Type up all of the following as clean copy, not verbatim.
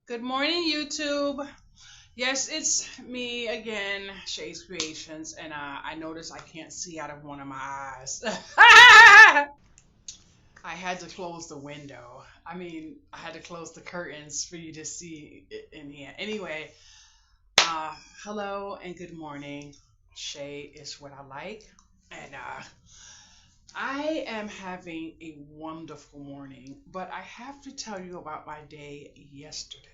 Good morning, YouTube. Yes, it's me again, Shay's Creations, and I noticed I can't see out of one of my eyes. I had to close the window. I had to close the curtains for you to see it in here. Anyway, uh, hello and good morning. Shay is what I like, and I am having a wonderful morning, but I have to tell you about my day yesterday.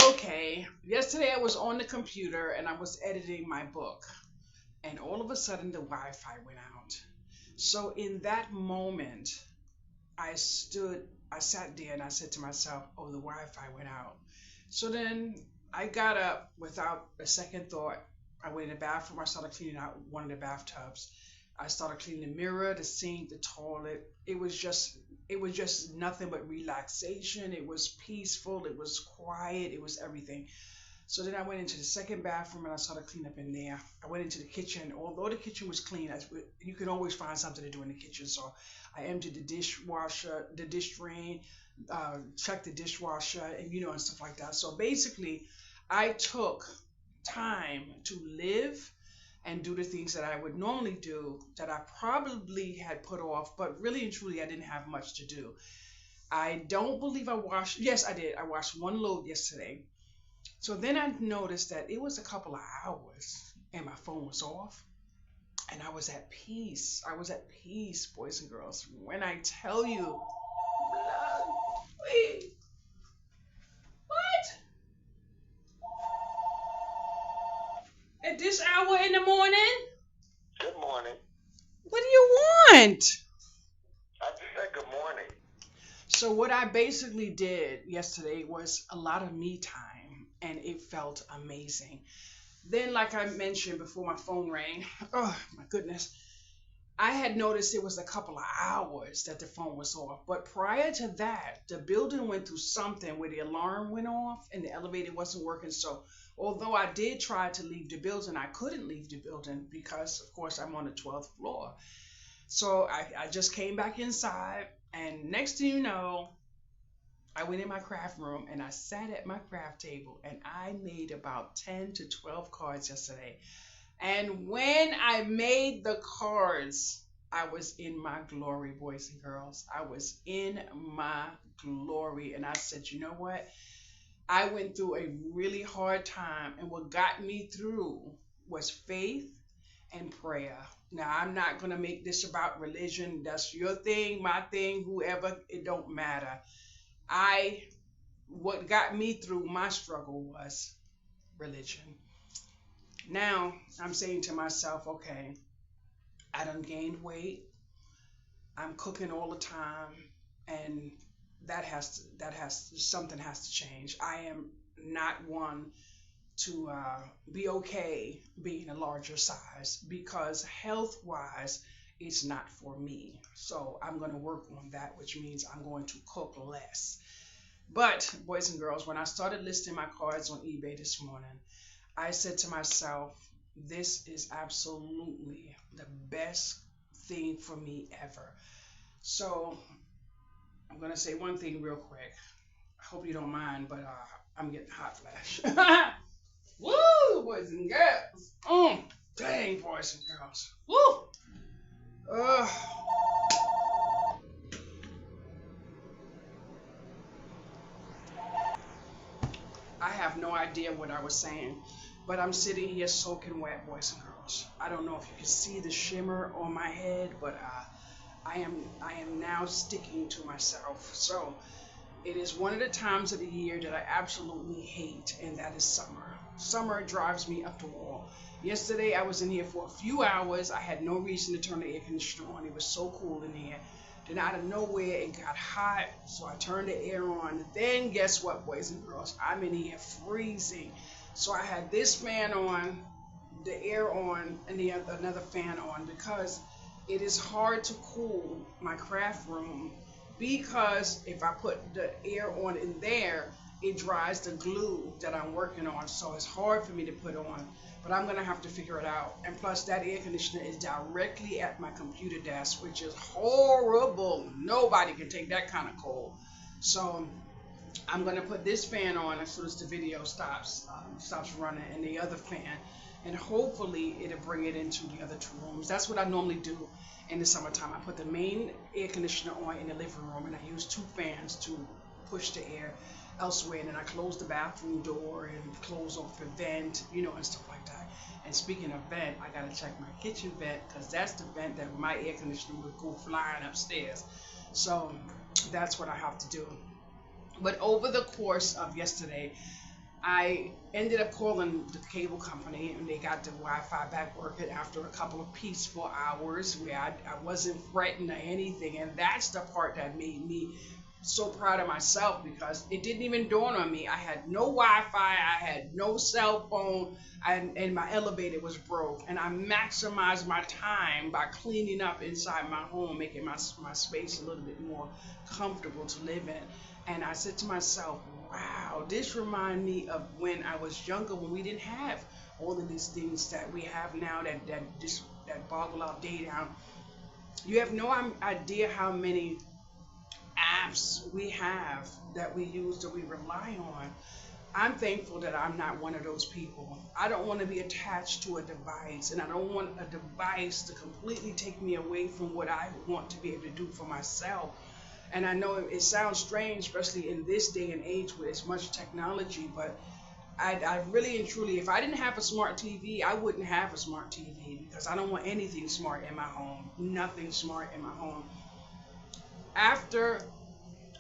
Okay, yesterday I was on the computer and I was editing my book, and all of a sudden the Wi Fi went out. So, in that moment, I sat there and I said to myself, oh, the Wi Fi went out. So then I got up without a second thought. I went in the bathroom, I started cleaning out one of the bathtubs. I started cleaning the mirror, the sink, the toilet. It was just nothing but relaxation. It was peaceful, it was quiet, it was everything. So then I went into the second bathroom and I started cleaning up in there. I went into the kitchen. Although the kitchen was clean, you can always find something to do in the kitchen. So I emptied the dishwasher, the dish drain, checked the dishwasher, and stuff like that. So basically, I took time to live and do the things that I would normally do that I probably had put off, but really and truly, I didn't have much to do. I don't believe I washed. Yes, I did. I washed one load yesterday. So then I noticed that it was a couple of hours and my phone was off and I was at peace. I was at peace, boys and girls. When I tell you, wait, what? At this hour in the morning? Good morning. What do you want? I just said good morning. So, what I basically did yesterday was a lot of me time and it felt amazing. Then, like I mentioned before my phone rang, oh my goodness, I had noticed it was a couple of hours that the phone was off. But prior to that, the building went through something where the alarm went off and the elevator wasn't working. So, although I did try to leave the building, I couldn't leave the building because, of course, I'm on the 12th floor. So, I just came back inside. And next thing you know, I went in my craft room and I sat at my craft table and I made about 10 to 12 cards yesterday. And when I made the cards, I was in my glory, boys and girls. I was in my glory. And I said, you know what? I went through a really hard time. And what got me through was faith and prayer. Now, I'm not going to make this about religion. That's your thing, my thing, whoever. It don't matter. I, what got me through my struggle was religion. Now, I'm saying to myself, okay, I done gained weight. I'm cooking all the time, and something has to change. I am not one to be okay being a larger size because health wise, it's not for me. So I'm going to work on that, which means I'm going to cook less. But boys and girls, when I started listing my cards on eBay this morning, I said to myself, this is absolutely the best thing for me ever. So I'm gonna say one thing real quick. I hope you don't mind, but I'm getting hot flash. Woo, boys and girls. Dang, boys and girls. Woo. Uh, I have no idea what I was saying, but I'm sitting here soaking wet, boys and girls. I don't know if you can see the shimmer on my head, but I am now sticking to myself. So it is one of the times of the year that I absolutely hate, and that is summer. Summer drives me up the wall. Yesterday, I was in here for a few hours. I had no reason to turn the air conditioner on. It was so cool in here. Then, out of nowhere, it got hot, so I turned the air on. Then, guess what, boys and girls? I'm in here freezing. So, I had this fan on, the air on, and another fan on because it is hard to cool my craft room because if I put the air on in there, it dries the glue that I'm working on. So it's hard for me to put on, but I'm gonna have to figure it out. And plus, that air conditioner is directly at my computer desk, which is horrible. Nobody can take that kind of cold. So I'm gonna put this fan on as soon as the video stops running, and the other fan, and hopefully it'll bring it into the other two rooms. That's what I normally do in the summertime. I put the main air conditioner on in the living room, and I use two fans to push the air elsewhere, and then I close the bathroom door and close off the vent, and stuff like that. And speaking of vent, I gotta check my kitchen vent because that's the vent that my air conditioner would go flying upstairs. So that's what I have to do. But over the course of yesterday, I ended up calling the cable company, and they got the Wi-Fi back working after a couple of peaceful hours where I wasn't fretting or anything. And that's the part that made me so proud of myself, because it didn't even dawn on me. I had no Wi-Fi, I had no cell phone, and my elevator was broke. And I maximized my time by cleaning up inside my home, making my space a little bit more comfortable to live in. And I said to myself, wow, this reminds me of when I was younger, when we didn't have all of these things that we have now that boggle our day down. You have no idea how many apps we have that we use, that we rely on. I'm thankful that I'm not one of those people. I don't want to be attached to a device, and I don't want a device to completely take me away from what I want to be able to do for myself. And I know it sounds strange, especially in this day and age where it's much technology, but I really and truly, if I didn't have a smart TV, I wouldn't have a smart TV, because I don't want anything smart in my home, nothing smart in my home. After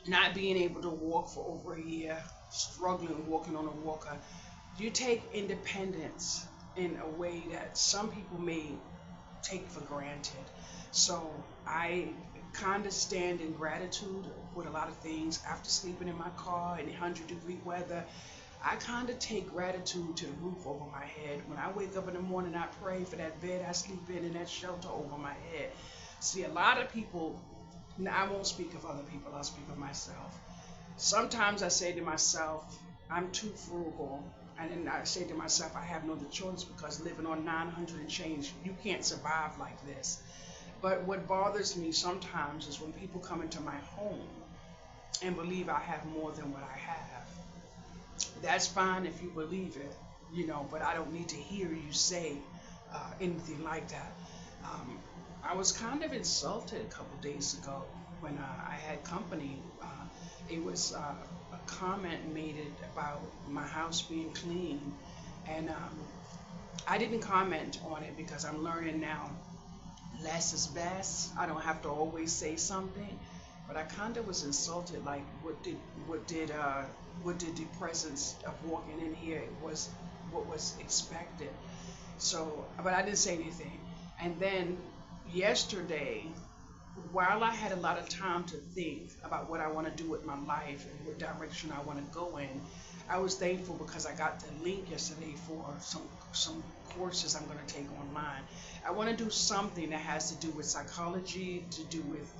not being able to walk for over a year, struggling walking on a walker, you take independence in a way that some people may take for granted. So I kind of stand in gratitude with a lot of things. After sleeping in my car in 100-degree weather, I kind of take gratitude to the roof over my head. When I wake up in the morning, I pray for that bed I sleep in and that shelter over my head. See, a lot of people, I won't speak of other people, I'll speak of myself. Sometimes I say to myself, I'm too frugal. And then I say to myself, I have no other choice, because living on 900 and change, you can't survive like this. But what bothers me sometimes is when people come into my home and believe I have more than what I have. That's fine if you believe it, but I don't need to hear you say anything like that. I was kind of insulted a couple days ago when I had company. It was a comment made about my house being clean, and I didn't comment on it because I'm learning now less is best. I don't have to always say something, but I kind of was insulted. Like, what did the presence of walking in here was what was expected. So, but I didn't say anything. And then yesterday, while I had a lot of time to think about what I want to do with my life and what direction I want to go in, I was thankful because I got the link yesterday for some courses I'm going to take online. I want to do something that has to do with psychology, to do with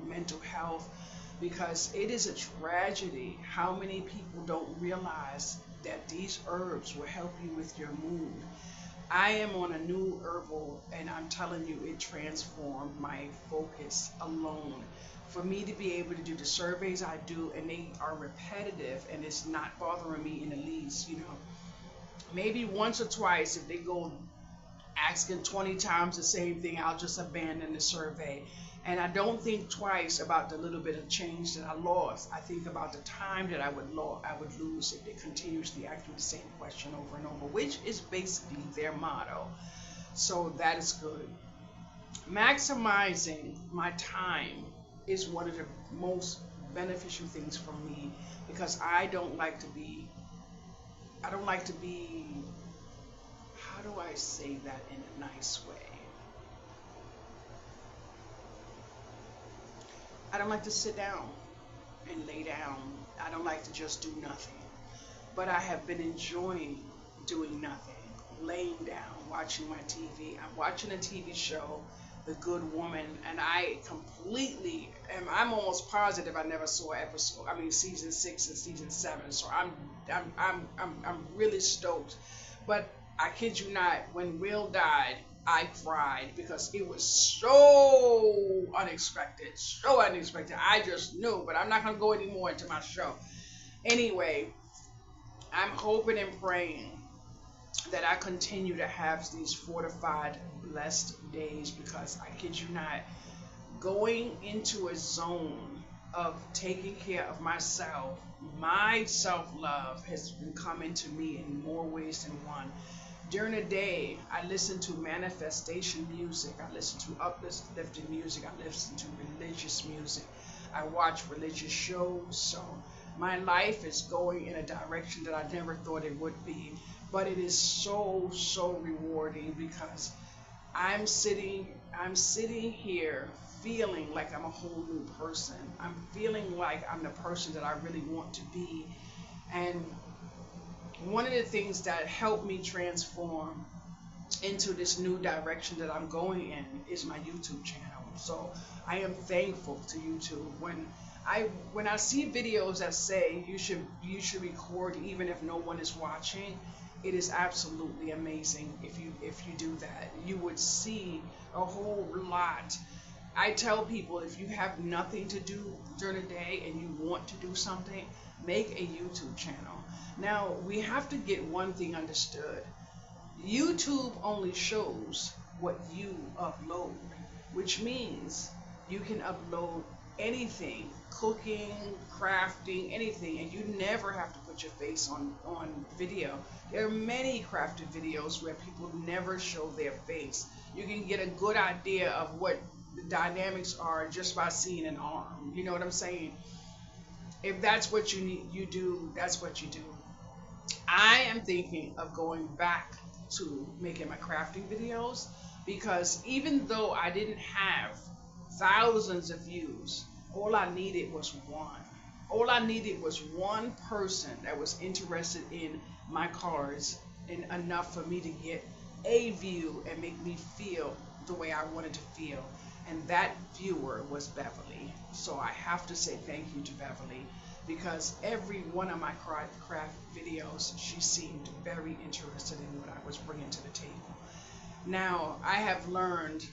mental health, because it is a tragedy how many people don't realize that these herbs will help you with your mood. I am on a new herbal, and I'm telling you, it transformed my focus alone. For me to be able to do the surveys I do, and they are repetitive, and it's not bothering me in the least, Maybe once or twice, if they go asking 20 times the same thing, I'll just abandon the survey. And I don't think twice about the little bit of change that I lost. I think about the time that I would lose if they continuously ask me the same question over and over, which is basically their motto. So that is good. Maximizing my time is one of the most beneficial things for me, because I don't like to be, how do I say that in a nice way? I don't like to sit down and lay down. I don't like to just do nothing. But I have been enjoying doing nothing, laying down, watching my TV. I'm watching a TV show, The Good Woman, and I'm almost positive I never saw season 6 and season 7. So I'm really stoked. But I kid you not, when Will died, I cried because it was so unexpected. I just knew, but I'm not going to go any more into my show. Anyway, I'm hoping and praying that I continue to have these fortified, blessed days, because I kid you not, going into a zone of taking care of myself, my self love has been coming to me in more ways than one. During the day, I listen to manifestation music, I listen to uplifting music, I listen to religious music, I watch religious shows. So my life is going in a direction that I never thought it would be. But it is so, so rewarding, because I'm sitting I'm sitting here feeling like I'm a whole new person. I'm feeling like I'm the person that I really want to be. And one of the things that helped me transform into this new direction that I'm going in is my YouTube channel. So I am thankful to YouTube. When I see videos that say you should record even if no one is watching, it is absolutely amazing. If you do that, you would see a whole lot. I tell people, if you have nothing to do during the day and you want to do something, make a YouTube channel. Now, we have to get one thing understood. YouTube only shows what you upload, which means you can upload anything, cooking, crafting, anything, and you never have to put your face on video. There are many crafted videos where people never show their face. You can get a good idea of what the dynamics are just by seeing an arm. You know what I'm saying? If that's what you need, you do. That's what you do. I am thinking of going back to making my crafting videos, because even though I didn't have thousands of views, all I needed was one. All I needed was one person that was interested in my cards, and enough for me to get a view and make me feel the way I wanted to feel. And that viewer was Beverly. So I have to say thank you to Beverly, because every one of my craft videos, she seemed very interested in what I was bringing to the table. Now, I have learned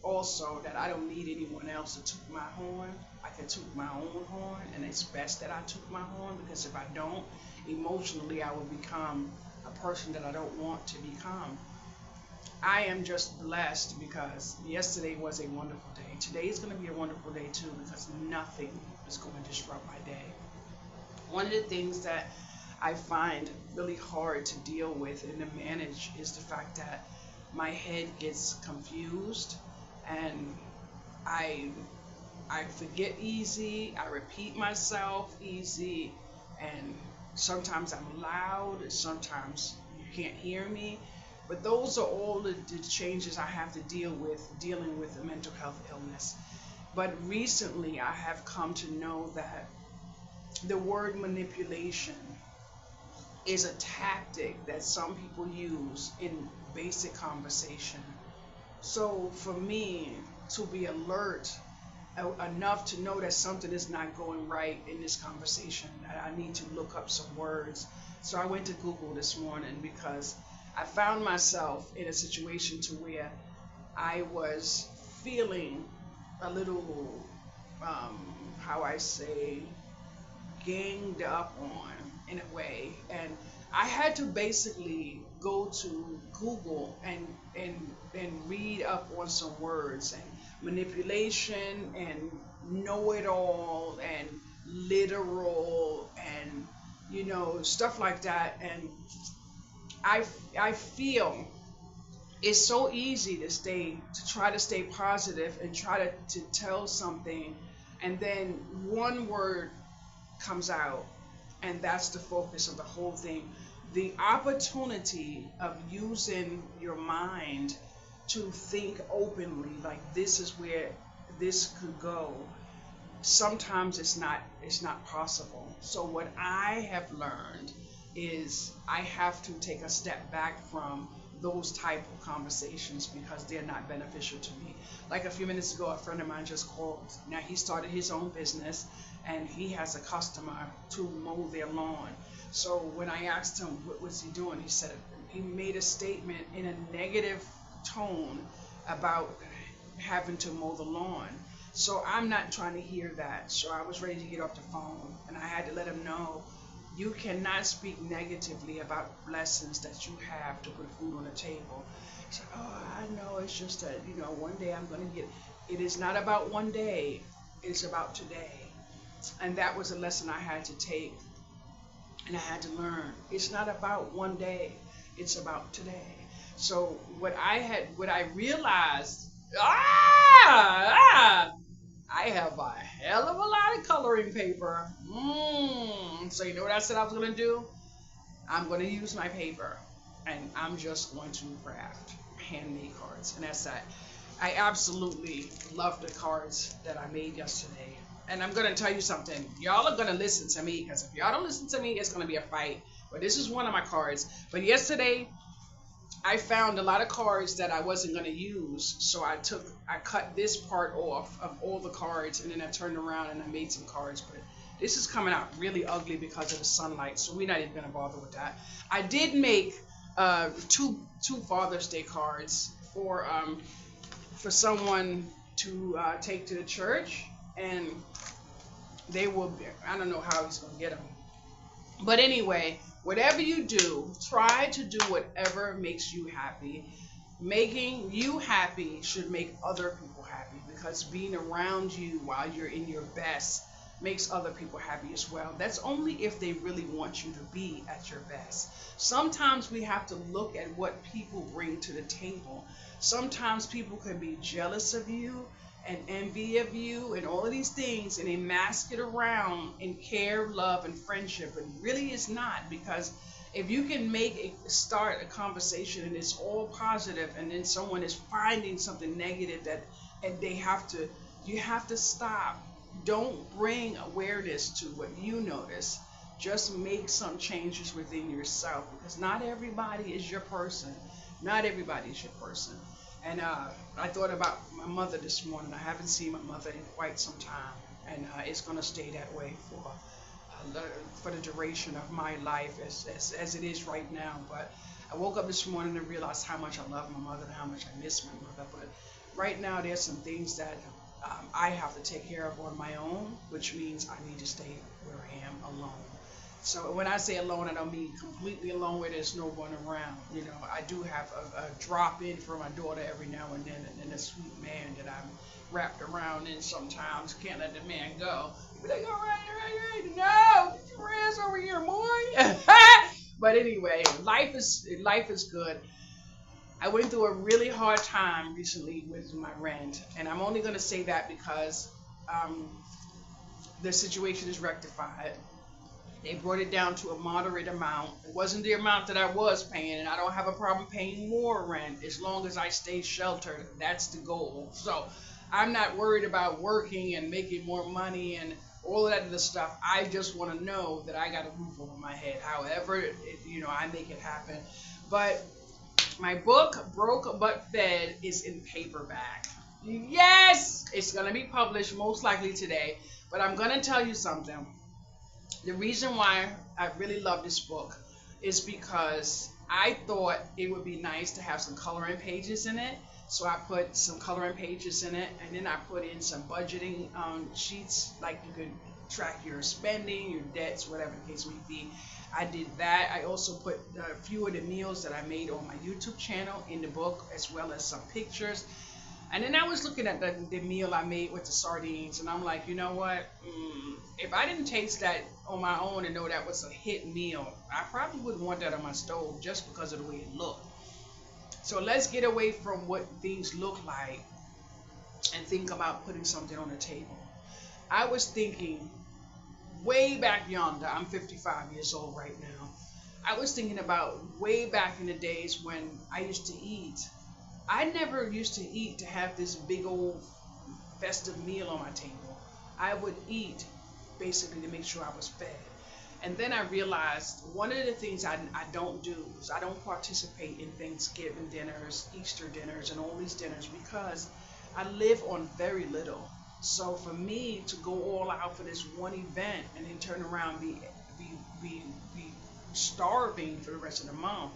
also that I don't need anyone else to toot my horn. I can toot my own horn, and it's best that I toot my horn, because if I don't, emotionally I will become a person that I don't want to become. I am just blessed because yesterday was a wonderful day. Today is going to be a wonderful day too, because nothing is going to disrupt my day. One of the things that I find really hard to deal with and to manage is the fact that my head gets confused, and I I forget easy, I repeat myself easy, and sometimes I'm loud, sometimes you can't hear me. But those are all the changes I have to deal with dealing with a mental health illness. But recently I have come to know that the word manipulation is a tactic that some people use in basic conversation. So for me to be alert enough to know that something is not going right in this conversation, that I need to look up some words. So I went to Google this morning, because I found myself in a situation to where I was feeling a little, how I say, ganged up on in a way, and I had to basically go to Google and read up on some words, and manipulation and know it all and literal and stuff like that. And I I feel it's so easy to try to stay positive and try to tell something, and then one word comes out, and that's the focus of the whole thing. The opportunity of using your mind to think openly, like this is where this could go, sometimes it's not possible. So what I have learned is I have to take a step back from those type of conversations, because they're not beneficial to me. Like a few minutes ago, a friend of mine just called. Now he started his own business, and he has a customer to mow their lawn. So when I asked him what was he doing, he said he made a statement in a negative tone about having to mow the lawn. So I'm not trying to hear that. So I was ready to get off the phone, and I had to let him know You cannot speak negatively about blessings that you have to put food on the table. It's like, oh, I know it's just that, one day I'm going to get. It is not about one day, it's about today. And that was a lesson I had to take and I had to learn. It's not about one day, it's about today. So what I realized, I have a hell of a lot of coloring paper. So you know what I said I was gonna do? I'm gonna use my paper, and I'm just going to craft handmade cards, and that's that. I absolutely love the cards that I made yesterday. And I'm gonna tell you something. Y'all are gonna listen to me because if y'all don't listen to me, it's gonna be a fight. But this is one of my cards. But yesterday I found a lot of cards that I wasn't gonna use, so I cut this part off of all the cards, and then I turned around and I made some cards. But this is coming out really ugly because of the sunlight, so we're not even gonna bother with that. I did make two Father's Day cards for someone to take to the church, and they will be, I don't know how he's going to get them. But anyway, whatever you do, try to do whatever makes you happy. Making you happy should make other people happy, because being around you while you're in your best makes other people happy as well. That's only if they really want you to be at your best. Sometimes we have to look at what people bring to the table. Sometimes people can be jealous of you and envy of you and all of these things, and they mask it around in care, love, and friendship, but really it's not. Because if you can start a conversation and it's all positive, and then someone is finding something negative and you have to stop. Don't bring awareness to what you notice. Just make some changes within yourself, because not everybody is your person. Not everybody is your person. And I thought about my mother this morning. I haven't seen my mother in quite some time, and it's going to stay that way for the duration of my life as it is right now. But I woke up this morning and realized how much I love my mother and how much I miss my mother. But right now there's some things that I have to take care of on my own, which means I need to stay where I am alone. So when I say alone, I don't mean completely alone where there's no one around. I do have a drop in for my daughter every now and then a sweet man that I'm wrapped around in sometimes. Can't let the man go. Be like, all right, no, get your ass over here, boy. But anyway, life is good. I went through a really hard time recently with my rent, and I'm only going to say that because the situation is rectified. They brought it down to a moderate amount. It wasn't the amount that I was paying, and I don't have a problem paying more rent as long as I stay sheltered. That's the goal. So I'm not worried about working and making more money and all of that other stuff. I just want to know that I got a roof over my head. However, I make it happen. But my book, Broke But Fed, is in paperback. Yes! It's going to be published most likely today. But I'm going to tell you something. The reason why I really love this book is because I thought it would be nice to have some coloring pages in it. So I put some coloring pages in it, and then I put in some budgeting sheets, like you could track your spending, your debts, whatever the case may be. I did that. I also put a few of the meals that I made on my YouTube channel in the book, as well as some pictures. And then I was looking at the meal I made with the sardines, and I'm like, you know what? If I didn't taste that on my own and know that was a hit meal, I probably wouldn't want that on my stove just because of the way it looked. So let's get away from what things look like and think about putting something on the table. I was thinking way back yonder. I'm 55 years old right now. I was thinking about way back in the days when I used to eat. I never used to eat to have this big old festive meal on my table. I would eat basically to make sure I was fed. And then I realized one of the things I don't do is I don't participate in Thanksgiving dinners, Easter dinners, and all these dinners because I live on very little. So for me to go all out for this one event and then turn around and be starving for the rest of the month,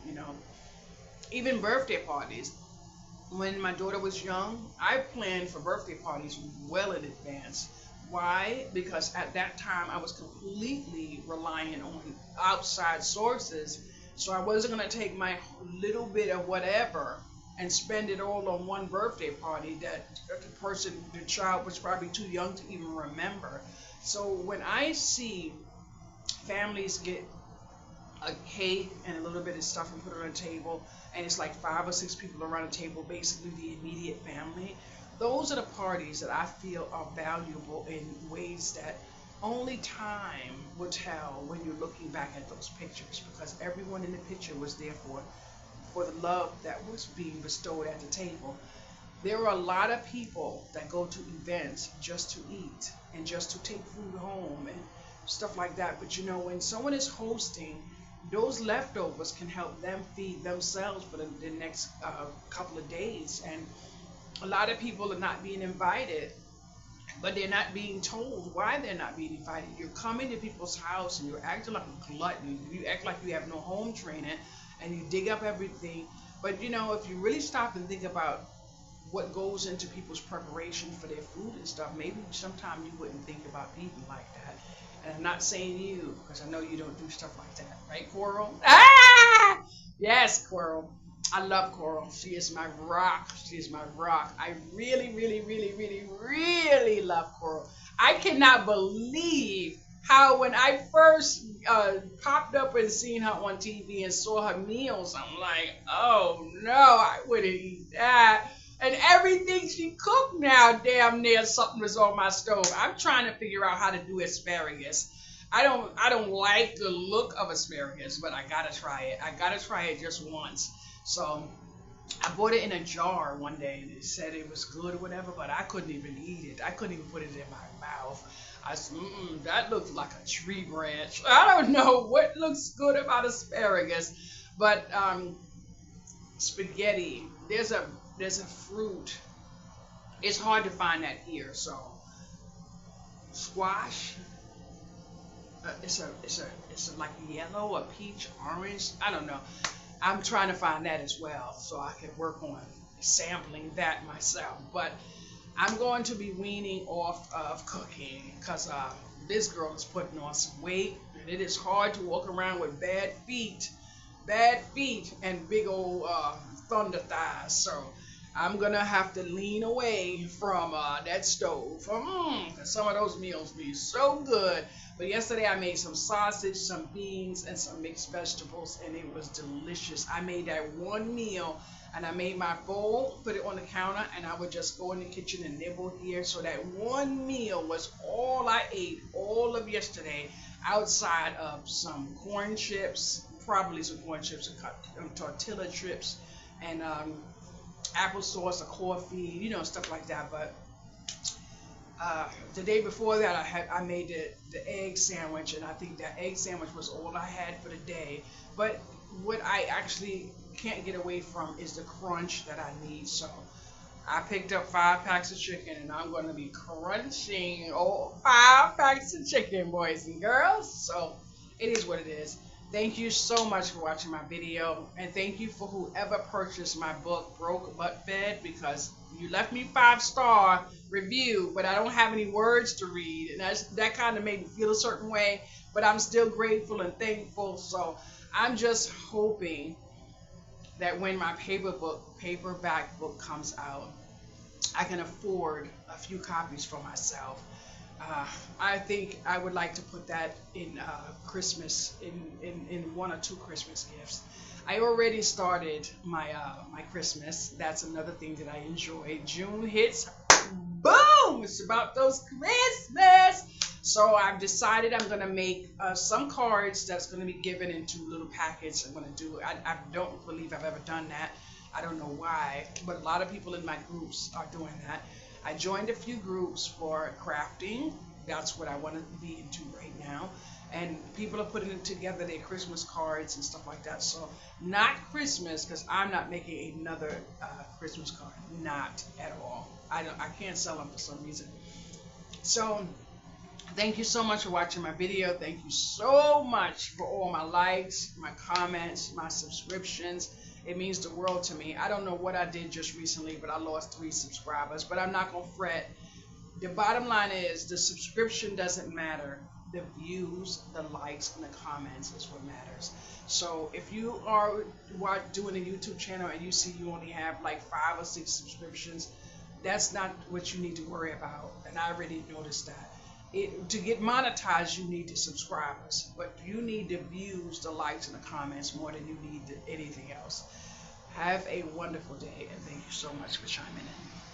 even birthday parties. When my daughter was young, I planned for birthday parties well in advance. Why? Because at that time I was completely reliant on outside sources. So I wasn't going to take my little bit of whatever and spend it all on one birthday party that the child was probably too young to even remember. So when I see families get a cake and a little bit of stuff and put it on a table, and it's like 5 or 6 people around the table, basically the immediate family. Those are the parties that I feel are valuable in ways that only time will tell when you're looking back at those pictures, because everyone in the picture was there for the love that was being bestowed at the table. There are a lot of people that go to events just to eat and just to take food home and stuff like that. But when someone is hosting, those leftovers can help them feed themselves for the next couple of days. And a lot of people are not being invited, but they're not being told why they're not being invited. You're coming to people's house and you're acting like a glutton. You act like you have no home training and you dig up everything. But if you really stop and think about what goes into people's preparation for their food and stuff, maybe sometime you wouldn't think about people like that. And I'm not saying you, because I know you don't do stuff like that, right, Coral? Ah! Yes, Coral. I love Coral. She is my rock. She is my rock. I really, really, really, really, really love Coral. I cannot believe how when I first popped up and seen her on TV and saw her meals, I'm like, oh no, I wouldn't eat that. And everything she cooked now, damn near something was on my stove. I'm trying to figure out how to do asparagus. I don't like the look of asparagus, but I gotta try it. I gotta try it just once. So I bought it in a jar one day and it said it was good or whatever, but I couldn't even eat it. I couldn't even put it in my mouth. I said, that looks like a tree branch. I don't know what looks good about asparagus, but spaghetti. There's a fruit. It's hard to find that here. So squash. It's like yellow or peach, orange. I don't know. I'm trying to find that as well, so I can work on sampling that myself. But I'm going to be weaning off of cooking because this girl is putting on some weight, and it is hard to walk around with bad feet, and big old thunder thighs. So I'm gonna have to lean away from that stove. 'Cause some of those meals be so good. But yesterday I made some sausage, some beans, and some mixed vegetables, and it was delicious. I made that one meal, and I made my bowl, put it on the counter, and I would just go in the kitchen and nibble here. So that one meal was all I ate all of yesterday, outside of some corn chips, probably some corn chips and tortilla chips, and applesauce or coffee, stuff like that. But the day before that, I made the egg sandwich, and I think that egg sandwich was all I had for the day. But what I actually can't get away from is the crunch that I need. So I picked up 5 packs of chicken, and I'm going to be crunching all 5 packs of chicken, boys and girls. So it is what it is. Thank you so much for watching my video, and thank you for whoever purchased my book, Broke But Fed, because you left me 5-star review, but I don't have any words to read, and that kind of made me feel a certain way, but I'm still grateful and thankful. So I'm just hoping that when my paperback book comes out, I can afford a few copies for myself. I think I would like to put that in Christmas, in 1 or 2 Christmas gifts. I already started my Christmas. That's another thing that I enjoy. June hits, boom! It's about those Christmas. So I've decided I'm gonna make some cards that's gonna be given into little packets. I'm gonna do. I don't believe I've ever done that. I don't know why, but a lot of people in my groups are doing that. I joined a few groups for crafting. That's what I want to be into right now. And people are putting together their Christmas cards and stuff like that. So not Christmas, because I'm not making another Christmas card. Not at all. I can't sell them for some reason. So thank you so much for watching my video. Thank you so much for all my likes, my comments, my subscriptions. It means the world to me. I don't know what I did just recently, but I lost 3 subscribers. But I'm not going to fret. The bottom line is the subscription doesn't matter. The views, the likes, and the comments is what matters. So if you are doing a YouTube channel and you see you only have like 5 or 6 subscriptions, that's not what you need to worry about. And I already noticed that. To get monetized, you need the subscribers, but you need the views, the likes, and the comments more than you need anything else. Have a wonderful day, and thank you so much for chiming in.